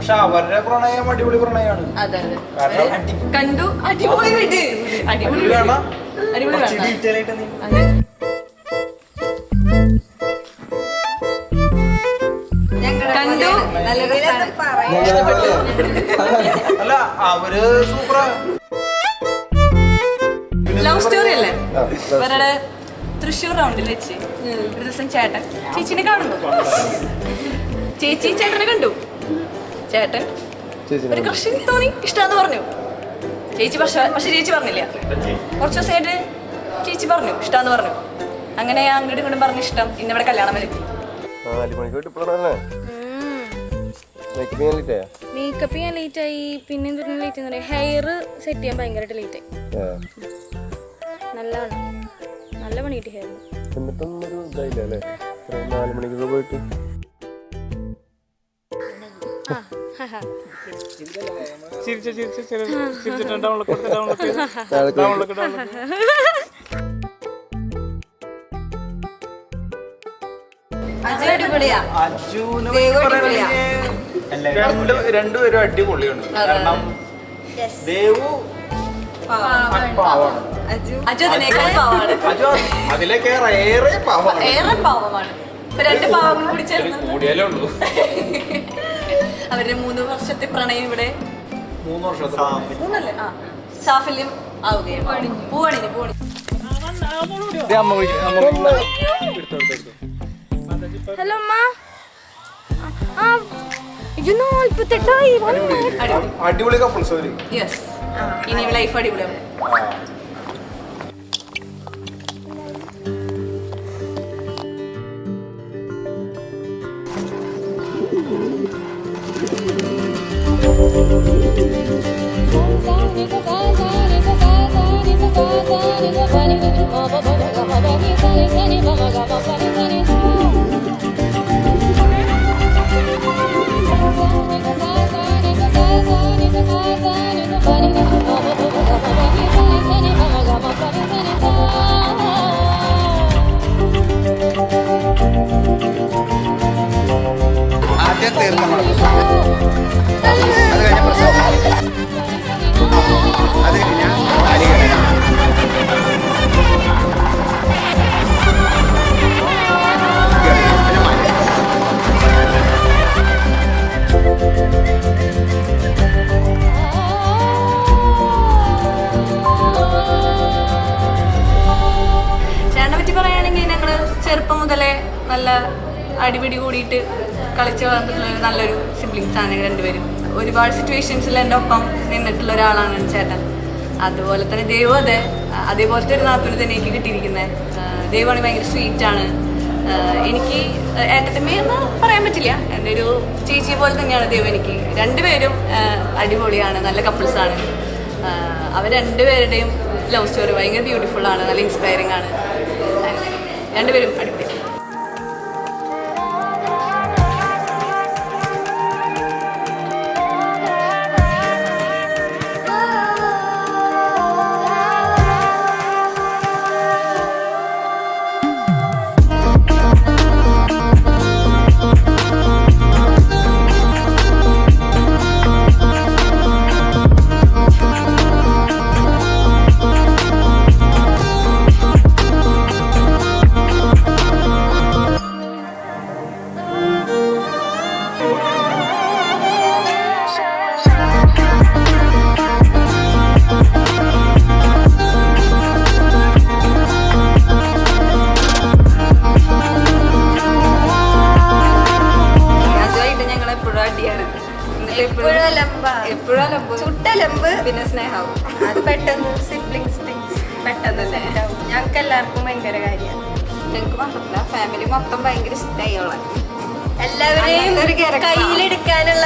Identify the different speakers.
Speaker 1: പക്ഷെ അവരുടെ പ്രണയം അടിപൊളി പ്രണയമാണ്.
Speaker 2: അതെ കണ്ടു അടിപൊളി വീട് അടിപൊളി
Speaker 1: വേണം.
Speaker 2: അടിപൊളി
Speaker 1: കുറച്ച് detail ആയിട്ട് നീ.
Speaker 2: അതെ കണ്ടു
Speaker 1: അല്ല അവര് സൂപ്പറാ.
Speaker 2: ലവ് സ്റ്റോറി അല്ലേ ഇവരുടെ തൃശ്ശൂർ റൗണ്ടിൽ വെച്ച് ഒരു ദിവസം ചേട്ടൻ ചേച്ചിനെ കാണുന്നു. ചേച്ചി ചേട്ടനെ കണ്ടു. ചേട്ടൻ ഒരു ക്രഷ് തോന്നി, ഇഷ്ടാന്ന് പറഞ്ഞു. ചേച്ചി പക്ഷെ ചേച്ചി പറഞ്ഞില്ല. കുറച്ച് ദിവസമായിട്ട് ചേച്ചി പറഞ്ഞു ഇഷ്ടാന്ന് പറഞ്ഞു. അങ്ങനെ അങ്ങോട്ടും ഇങ്ങോട്ടും പറഞ്ഞ ഇഷ്ടം ഇന്നിവിടെ കല്യാണം വരെ.
Speaker 3: മേക്കപ്പ് ചെയ്യാൻ ലേറ്റ് ആയി. പിന്നെ എന്തൊരു ലേറ്റ് എന്ന് പറയാം, ഹെയർ സെറ്റ് ചെയ്യാൻ ഭയങ്കരമായിട്ട് ലേറ്റ് ആയി. നല്ലതാണ്, നല്ല പണി കിട്ടി ഹെയർ.
Speaker 4: എന്നിട്ടൊന്നൊരു ഇതായില്ല അല്ലേ 4 മണിക്കൊക്കെ പോയിട്ട്.
Speaker 1: രണ്ടുപേരും അടിപൊളിയാണ്. കാരണം ദേവു പാവാണ്,
Speaker 2: അജു അതിനേക്കാൾ പാവാണ്.
Speaker 1: അജു അതിലേക്ക് ഏറെ പാവാണ്.
Speaker 2: ഏറെ പാവമാണ്. ഇപ്പൊ രണ്ട് പാവങ്ങൾ കൂടി ചേർന്ന്
Speaker 1: കൂടിയാലേ ഉള്ളൂ.
Speaker 2: അവരുടെ 3 വർഷത്തെ പ്രണയം ഇവിടെ
Speaker 1: 3 വർഷത്തെ
Speaker 2: 3 ആ സാഫല്യം ആവുകയാണ്. പൂവണിന് പൂവണി.
Speaker 3: ഹലോ അമ്മ. ഇത് 48ആയി.
Speaker 1: അടിപൊളി കപ്പിൾസ് അവര്.
Speaker 2: യെസ്, ഇനി ലൈഫ് അടിപൊളിയാവും.
Speaker 1: ആദ്യം തീർക്കണം, അത് കഴിഞ്ഞ പ്രസവം, അത് കഴിഞ്ഞ
Speaker 2: ചേട്ടനെ പറ്റി പറയുകയാണെങ്കിൽ ഞങ്ങള് ചെറുപ്പം മുതലേ നല്ല അടിപിടി കൂടിയിട്ട് കളിച്ച് വളർന്നിട്ടുള്ള നല്ലൊരു സിബ്ലിങ്സ് ആണ് രണ്ടുപേരും. ഒരുപാട് സിറ്റുവേഷൻസിൽ എൻ്റെ ഒപ്പം നിന്നിട്ടുള്ള ഒരാളാണ് ചേട്ടൻ. അതുപോലെ തന്നെ ദേവു അതെ, അതേപോലത്തെ ഒരു നാത്തൂന് തന്നെ എനിക്ക് കിട്ടിയിരിക്കുന്നത്. ദേവാണെങ്കിൽ ഭയങ്കര സ്വീറ്റാണ്. എനിക്ക് ഏട്ടത്തമ്മയെന്ന് പറയാൻ പറ്റില്ല, എൻ്റെ ഒരു ചേച്ചിയെ പോലെ തന്നെയാണ് ദേവ് എനിക്ക്. രണ്ടുപേരും അടിപൊളിയാണ്, നല്ല കപ്പിൾസാണ്. അവർ രണ്ടുപേരുടെയും ലവ് സ്റ്റോറി ഭയങ്കര ബ്യൂട്ടിഫുൾ ആണ്, നല്ല ഇൻസ്പയറിംഗ് ആണ്. രണ്ടുപേരും അടിപൊളി. പിന്നെ സ്നേഹവും
Speaker 5: അത് പെട്ടെന്ന് സിബ്ലിങ്സ് തിങ്സ് പെട്ടെന്ന് സെറ്റാവും. ഞങ്ങൾക്ക് എല്ലാവർക്കും ഭയങ്കര കാര്യമാണ്.
Speaker 2: ഞങ്ങൾക്ക് മാത്രമല്ല ഫാമിലി മൊത്തം ഭയങ്കര ഇഷ്ടമായി.
Speaker 5: എല്ലാവരെയും കയ്യിലെടുക്കാനുള്ള